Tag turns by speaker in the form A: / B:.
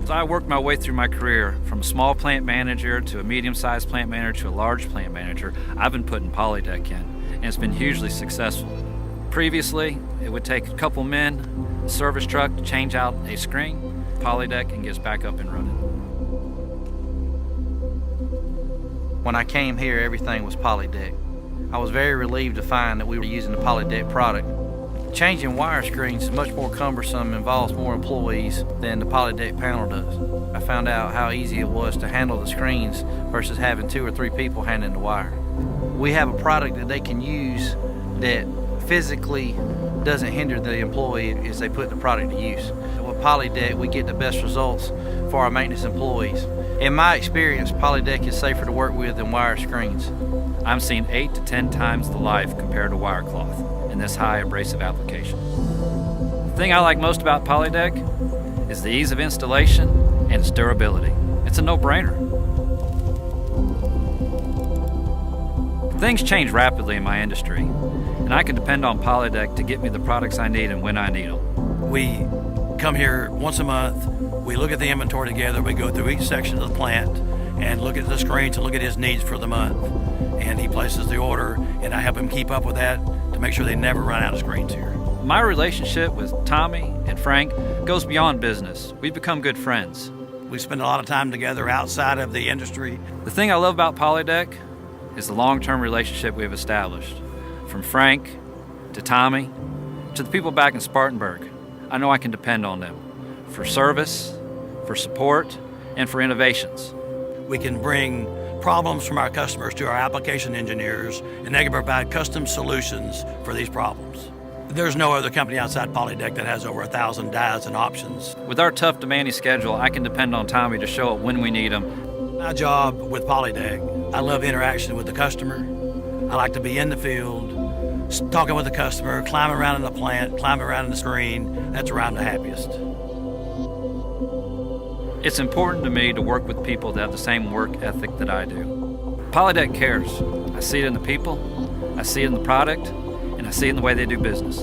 A: So I worked my way through my career from a small plant manager to a medium-sized plant manager to a large plant manager. I've been putting Polydeck in, and it's been hugely successful. Previously, it would take a couple men, a service truck to change out a screen, Polydeck, and get us back up and running.
B: When I came here, everything was Polydeck. I was very relieved to find that we were using the Polydeck product. Changing wire screens is much more cumbersome and involves more employees than the Polydeck panel does. I found out how easy it was to handle the screens versus having 2 or 3 people handling the wire. We have a product that they can use that physically doesn't hinder the employee as they put the product to use. With Polydeck, we get the best results for our maintenance employees. In my experience, Polydeck is safer to work with than wire screens.
A: I'm seeing 8 to 10 times the life compared to wire cloth in this high abrasive application. The thing I like most about Polydeck is the ease of installation and its durability. It's a no-brainer. Things change rapidly in my industry, and I can depend on Polydeck to get me the products I need and when I need them.
C: We come here once a month, we look at the inventory together, we go through each section of the plant and look at the screens and look at his needs for the month. And he places the order, and I help him keep up with that to make sure they never run out of screens here.
A: My relationship with Tommy and Frank goes beyond business. We've become good friends.
C: We spend a lot of time together outside of the industry.
A: The thing I love about Polydeck is the long-term relationship we've established. From Frank to Tommy to the people back in Spartanburg, I know I can depend on them for service, for support, and for innovations.
C: We can bring problems from our customers to our application engineers, and they can provide custom solutions for these problems. There's no other company outside Polydeck that has over 1,000 dies and options.
A: With our tough, demanding schedule, I can depend on Tommy to show up when we need him.
C: My job with Polydeck, I love interaction with the customer. I like to be in the field, talking with the customer, climbing around in the plant, climbing around in the screen. That's where I'm the happiest.
A: It's important to me to work with people that have the same work ethic that I do. Polydeck cares. I see it in the people, I see it in the product, and I see it in the way they do business.